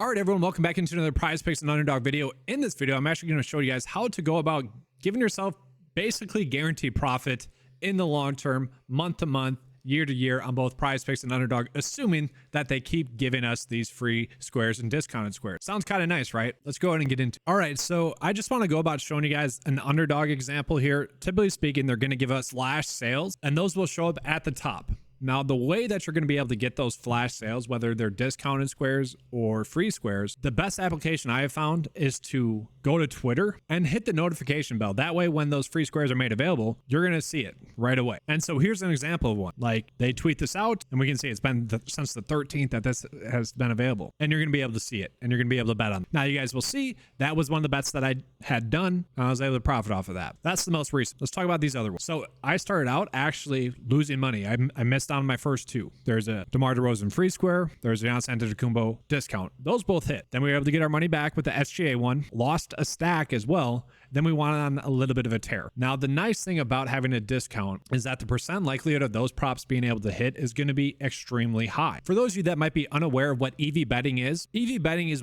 All right, everyone, welcome back into another Prize Picks and Underdog video. In this video, I'm actually going to show you guys how to go about giving yourself basically guaranteed profit in the long term, month to month, year to year on both Prize Picks and Underdog, assuming that they keep giving us these free squares and discounted squares. Sounds kind of nice, right? Let's go ahead and get into it. All right, so I just want to go about showing you guys an Underdog example here. Typically speaking, they're going to give us flash sales, and those will show up at the top. Now, the way that you're going to be able to get those flash sales, whether they're discounted squares or free squares, the best application I have found is to go to Twitter and hit the notification bell. That way, when those free squares are made available, you're going to see it right away. And so here's an example of one. Like, they tweet this out, and we can see it's been since the 13th that this has been available. And you're going to be able to see it, and you're going to be able to bet on it. Now, you guys will see that was one of the bets that I had done, and I was able to profit off of that. That's the most recent. Let's talk about these other ones. So I started out actually losing money. I missed on my first two. There's a DeMar DeRozan free square. There's a Giannis Antetokounmpo discount. Those both hit. Then we were able to get our money back with the SGA one. Lost a stack as well. Then we went on a little bit of a tear. Now, the nice thing about having a discount is that the percent likelihood of those props being able to hit is going to be extremely high. For those of you that might be unaware of what EV betting is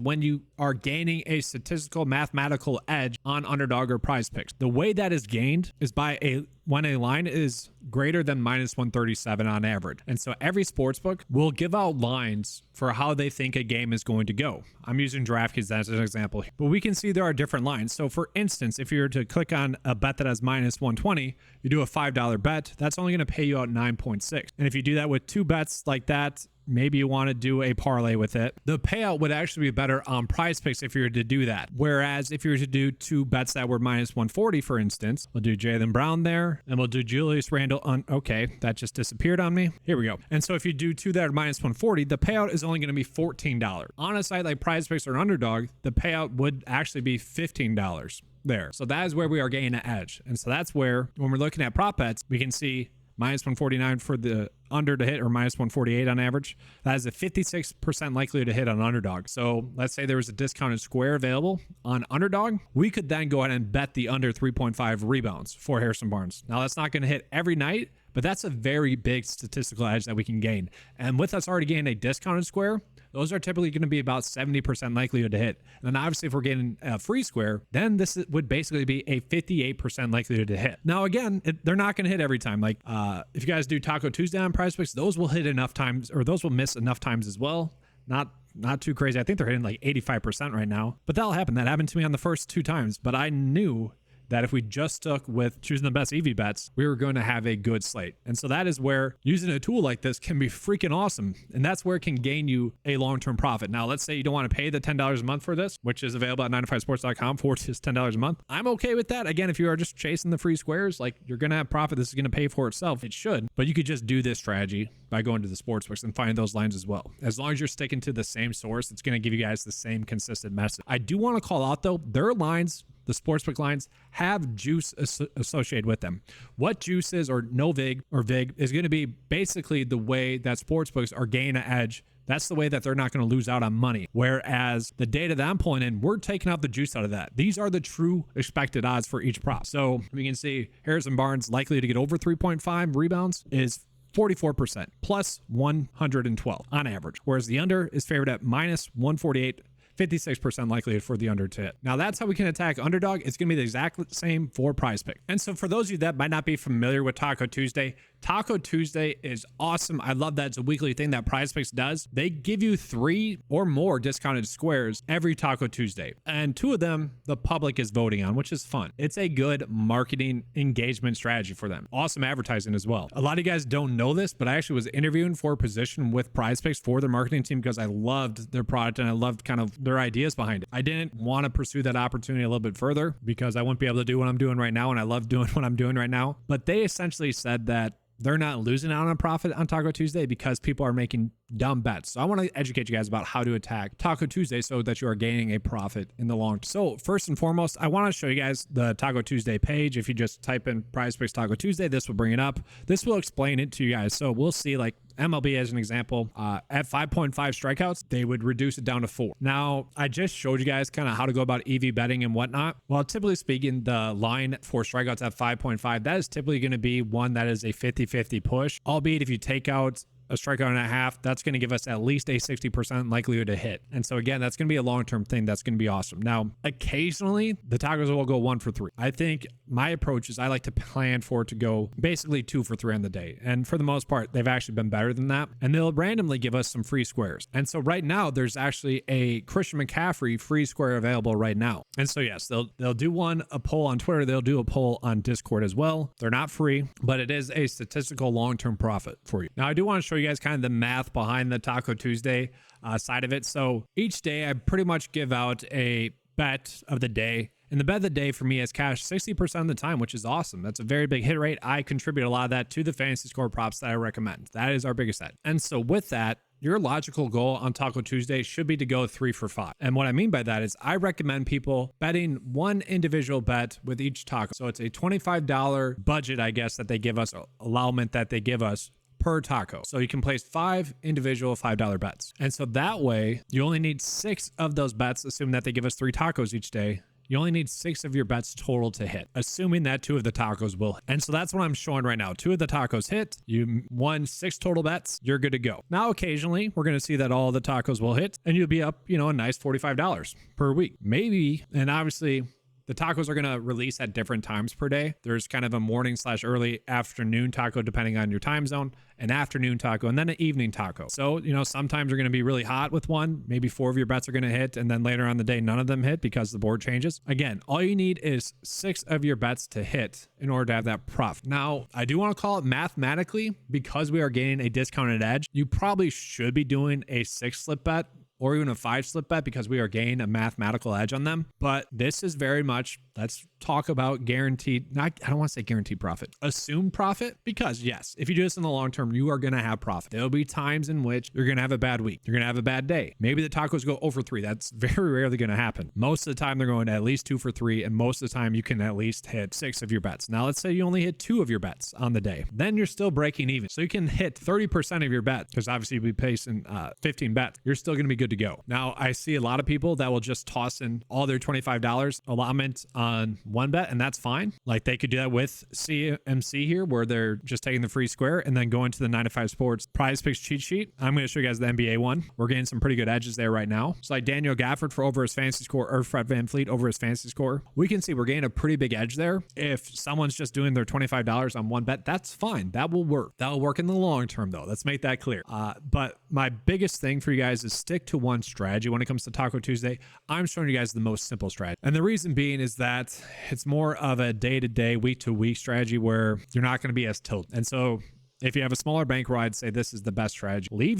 when you are gaining a statistical mathematical edge on Underdog or PrizePicks. The way that is gained is when a line is greater than minus 137 on average. And so every sportsbook will give out lines for how they think a game is going to go. I'm using DraftKings as an example, but we can see there are different lines. So for instance, if you were to click on a bet that has minus 120, you do a $5 bet, that's only going to pay you out 9.6. And if you do that with two bets like that, maybe you want to do a parlay with it, the payout would actually be better on PrizePicks if you were to do that. Whereas if you were to do two bets that were minus 140, for instance, we'll do Jaylen Brown there, and we'll do Julius Randle on, okay, that just disappeared on me. Here we go. And so if you do two that are minus 140, the payout is only going to be $14. On a site like PrizePicks or Underdog, the payout would actually be $15 there. So that is where we are gaining an edge. And so that's where, when we're looking at prop bets, we can see minus 149 for the under to hit, or minus 148 on average. That is a 56% likelihood to hit on Underdog. So let's say there was a discounted square available on Underdog. We could then go ahead and bet the under 3.5 rebounds for Harrison Barnes. Now, that's not going to hit every night, but that's a very big statistical edge that we can gain. And with us already getting a discounted square, those are typically going to be about 70% likelihood to hit. And then obviously if we're getting a free square, then this would basically be a 58% likelihood to hit. Now, again, they're not going to hit every time. Like if you guys do Taco Tuesday on PrizePicks, those will hit enough times, or those will miss enough times as well. Not too crazy. I think they're hitting like 85% right now, but that'll happen. That happened to me on the first two times, but I knew that if we just stuck with choosing the best EV bets, we were going to have a good slate. And so that is where using a tool like this can be freaking awesome. And that's where it can gain you a long-term profit. Now, let's say you don't want to pay the $10 a month for this, which is available at 9to5sports.com for just $10 a month. I'm okay with that. Again, if you are just chasing the free squares, like, you're going to have profit. This is going to pay for itself. It should, but you could just do this strategy by going to the sportsbooks and finding those lines as well. As long as you're sticking to the same source, it's going to give you guys the same consistent message. I do want to call out though, their lines, the sportsbook lines, have juice associated with them. What juice is, or no vig or vig, is going to be basically the way that sportsbooks are gaining an edge. That's the way that they're not going to lose out on money. Whereas the data that I'm pulling in, we're taking out the juice out of that. These are the true expected odds for each prop. So we can see Harrison Barnes likely to get over 3.5 rebounds is 44%, plus 112 on average. Whereas the under is favored at minus 148, 56% likelihood for the under to hit. Now, that's how we can attack Underdog. It's going to be the exact same for PrizePicks. And so for those of you that might not be familiar with Taco Tuesday is awesome. I love that it's a weekly thing that PrizePicks does. They give you 3 or more discounted squares every Taco Tuesday. And 2 of them, the public is voting on, which is fun. It's a good marketing engagement strategy for them. Awesome advertising as well. A lot of you guys don't know this, but I actually was interviewing for a position with PrizePicks for their marketing team because I loved their product and I loved kind of their ideas behind it. I didn't want to pursue that opportunity a little bit further because I wouldn't be able to do what I'm doing right now, and I love doing what I'm doing right now. But they essentially said that they're not losing out on profit on Taco Tuesday because people are making dumb bets. So I want to educate you guys about how to attack Taco Tuesday so that you are gaining a profit in the long term. So first and foremost, I want to show you guys the Taco Tuesday page. If you just type in PrizePicks Taco Tuesday, this will bring it up. This will explain it to you guys. So we'll see, like, MLB as an example, at 5.5 strikeouts, they would reduce it down to 4. Now, I just showed you guys kind of how to go about EV betting and whatnot. Well, typically speaking, the line for strikeouts at 5.5, that is typically going to be one that is a 50-50 push, albeit if you take out a strikeout and a half, that's going to give us at least a 60% likelihood to hit. And so again, that's going to be a long-term thing. That's going to be awesome. Now, occasionally the tacos will go 1 for 3. I think my approach is I like to plan for it to go basically 2 for 3 on the day. And for the most part, they've actually been better than that. And they'll randomly give us some free squares. And so right now there's actually a Christian McCaffrey free square available right now. And so yes, they'll do a poll on Twitter. They'll do a poll on Discord as well. They're not free, but it is a statistical long-term profit for you. Now I do want to show you guys kind of the math behind the Taco Tuesday side of it. So each day I pretty much give out a bet of the day. And the bet of the day for me has cash 60% of the time, which is awesome. That's a very big hit rate. I contribute a lot of that to the fantasy score props that I recommend. That is our biggest bet. And so with that, your logical goal on Taco Tuesday should be to go 3 for 5. And what I mean by that is I recommend people betting one individual bet with each taco. So it's a $25 budget, I guess, that they give us, allowment that they give us per taco. So you can place 5 individual $5 bets. And so that way you only need 6 of those bets, assuming that they give us 3 tacos each day. You only need 6 of your bets total to hit, assuming that 2 of the tacos will hit. And so that's what I'm showing right now. 2 of the tacos hit, you won 6 total bets, you're good to go. Now, occasionally, we're going to see that all the tacos will hit, and you'll be up, a nice $45 per week. Maybe, and obviously, the tacos are going to release at different times per day. There's kind of a morning/early afternoon taco, depending on your time zone, an afternoon taco, and then an evening taco. So, sometimes you're going to be really hot with one. Maybe 4 of your bets are going to hit, and then later on the day, none of them hit because the board changes. Again, all you need is 6 of your bets to hit in order to have that profit. Now, I do want to call it mathematically, because we are gaining a discounted edge, you probably should be doing a 6 slip bet or even a 5 slip bet because we are gaining a mathematical edge on them. But this is very much, let's talk about guaranteed, I don't want to say guaranteed profit, assumed profit, because yes, if you do this in the long term, you are going to have profit. There'll be times in which you're going to have a bad week. You're going to have a bad day. Maybe the tacos go over 3. That's very rarely going to happen. Most of the time they're going at least 2 for 3. And most of the time you can at least hit 6 of your bets. Now let's say you only hit 2 of your bets on the day. Then you're still breaking even. So you can hit 30% of your bets because obviously you'll be placing 15 bets. You're still going to be good to go. Now I see a lot of people that will just toss in all their $25 allotment on one bet, and that's fine. Like they could do that with CMC here, where they're just taking the free square and then going to the 9 to 5 Sports PrizePicks cheat sheet. I'm going to show you guys the NBA one. We're getting some pretty good edges there right now. So like Daniel Gafford for over his fantasy score, or Fred VanVleet over his fantasy score. We can see we're getting a pretty big edge there. If someone's just doing their $25 on one bet, that's fine. That will work. That will work in the long term though. Let's make that clear. But my biggest thing for you guys is stick to one strategy when it comes to Taco Tuesday. I'm showing you guys the most simple strategy. And the reason being is that it's more of a day-to-day, week-to-week strategy where you're not going to be as tilted. And so if you have a smaller bankroll, I'd say this is the best strategy. Leave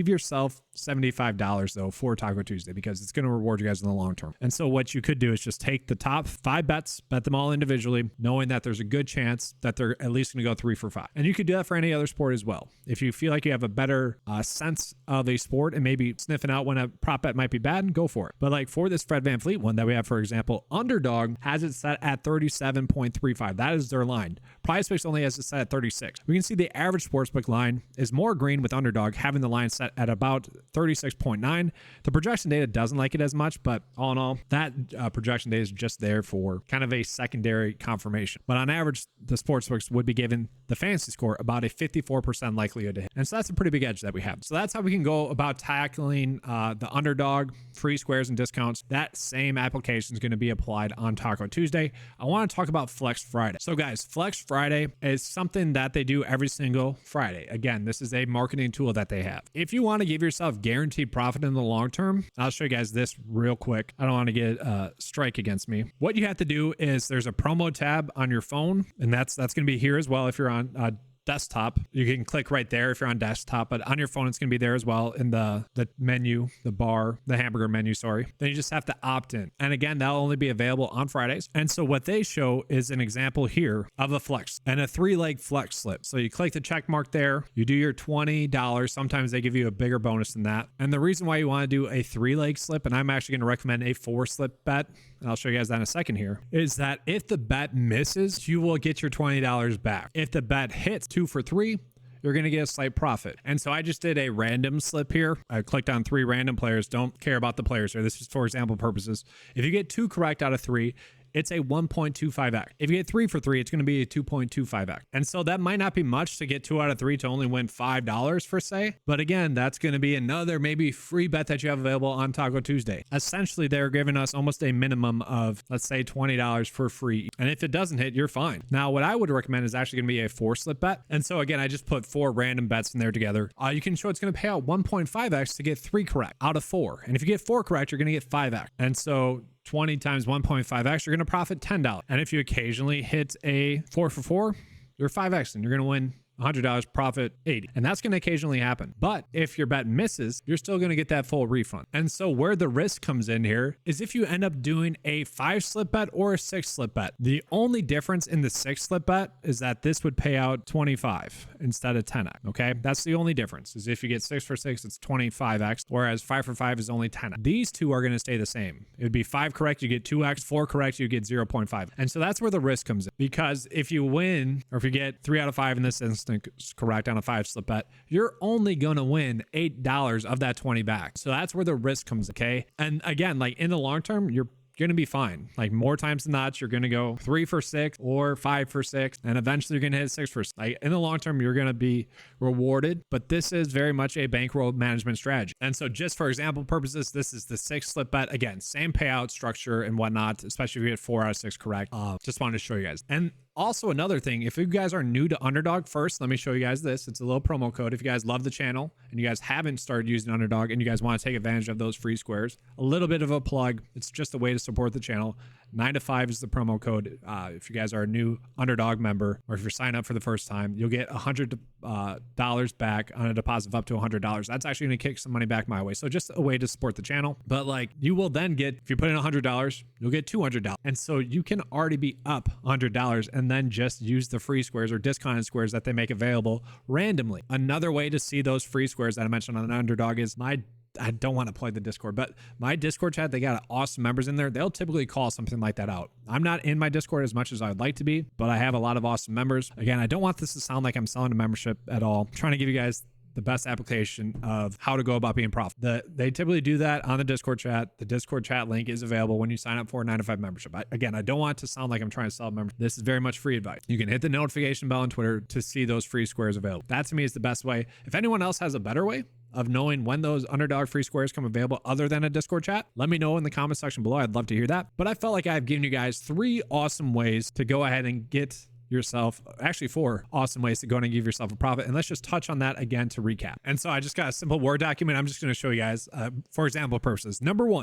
yourself $75 though for Taco Tuesday, because it's going to reward you guys in the long term. And so what you could do is just take the top 5 bets, bet them all individually, knowing that there's a good chance that they're at least going to go 3 for 5. And you could do that for any other sport as well. If you feel like you have a better sense of a sport and maybe sniffing out when a prop bet might be bad, go for it. But like for this Fred VanVleet one that we have, for example, Underdog has it set at 37.35. That is their line. PrizePicks only has it set at 36. We can see the average sportsbook line is more green with Underdog having the line set at about 36.9. The projection data doesn't like it as much, but all in all, that projection data is just there for kind of a secondary confirmation. But on average, the sportsbooks would be given the fantasy score about a 54% likelihood to hit. And so that's a pretty big edge that we have. So that's how we can go about tackling the Underdog free squares and discounts. That same application is going to be applied on Taco Tuesday. I want to talk about Flex Friday. So guys, Flex Friday is something that they do every single Friday. Again, this is a marketing tool that they have. If you want to give yourself guaranteed profit in the long term, I'll show you guys this real quick. I don't want to get a strike against me. What you have to do is there's a promo tab on your phone, and that's going to be here as well if you're on desktop. You can click right there if you're on desktop, but on your phone it's going to be there as well in the menu, the hamburger menu, sorry. Then you just have to opt in. And again, that'll only be available on Fridays. And so what they show is an example here of a flex and a 3-leg flex slip. So you click the check mark there, you do your $20. Sometimes they give you a bigger bonus than that. And the reason why you want to do a 3-leg slip, and I'm actually going to recommend a 4-slip bet, and I'll show you guys that in a second here, is that if the bet misses, you will get your $20 back. If the bet hits 2 for 3, you're going to get a slight profit. And so I just did a random slip here. I clicked on 3 random players. Don't care about the players here. This is for example purposes. If you get 2 correct out of 3, it's a 1.25x. If you get 3 for 3, it's going to be a 2.25x. And so that might not be much to get 2 out of 3 to only win $5 for say. But again, that's going to be another maybe free bet that you have available on Taco Tuesday. Essentially, they're giving us almost a minimum of, let's say, $20 for free. And if it doesn't hit, you're fine. Now, what I would recommend is actually going to be a 4-slip bet. And so again, I just put 4 random bets in there together. You can show it's going to pay out 1.5x to get 3 correct out of 4. And if you get 4 correct, you're going to get 5x. And so 20 times 1.5x, you're going to profit $10. And if you occasionally hit a 4 for 4, you're 5x and you're going to win $100, profit $80. And that's going to occasionally happen. But if your bet misses, you're still going to get that full refund. And so where the risk comes in here is if you end up doing a 5-slip bet or a 6-slip bet. The only difference in the 6-slip bet is that this would pay out 25 instead of 10x. Okay, that's the only difference. Is if you get 6 for 6, it's 25x, whereas 5 for 5 is only 10x. These two are going to stay the same. It would be 5 correct, you get 2x, 4 correct, you get 0.5. And so that's where the risk comes in, because if you win, or if you get 3 out of 5 in this instance correct on a 5-slip bet, you're only going to win $8 of that 20 back. So that's where the risk comes. Okay. And again, like in the long term, you're going to be fine. Like more times than not, you're going to go 3 for 6 or 5 for 6, and eventually you're going to hit 6 for 6. Like in the long term, you're going to be rewarded, but this is very much a bankroll management strategy. And so just for example purposes, this is the 6-slip bet. Again, same payout structure and whatnot, especially if you get 4 out of 6 correct. Just wanted to show you guys. And also another thing, if you guys are new to Underdog, first, let me show you guys this. It's a little promo code. If you guys love the channel and you guys haven't started using Underdog and you guys want to take advantage of those free squares, a little bit of a plug. It's just a way to support the channel. 9 to 5 is the promo code. If you guys are a new Underdog member, or if you're signing up for the first time, you'll get $100 back on a deposit of up to $100. That's actually going to kick some money back my way. So just a way to support the channel. But like you will then get, if you put in $100, you'll get $200. And so you can already be up $100 and then just use the free squares or discounted squares that they make available randomly. Another way to see those free squares that I mentioned on Underdog is I don't want to plug the Discord, but my Discord chat, they got awesome members in there. They'll typically call something like that out. I'm not in my Discord as much as I would like to be, but I have a lot of awesome members. Again, I don't want this to sound like I'm selling a membership at all. I'm trying to give you guys the best application of how to go about being profitable. They typically do that on the Discord chat. The Discord chat link is available when you sign up for a 9 to 5 membership. Again, I don't want it to sound like I'm trying to sell a membership. This is very much free advice. You can hit the notification bell on Twitter to see those free squares available. That to me is the best way. If anyone else has a better way of knowing when those Underdog free squares come available other than a Discord chat, let me know in the comment section below. I'd love to hear that. But I felt like I've given you guys 3 awesome ways to go ahead and get yourself, actually 4 awesome ways to go and give yourself a profit. And let's just touch on that again to recap. And so I just got a simple Word document. I'm just going to show you guys for example purposes. Number 1,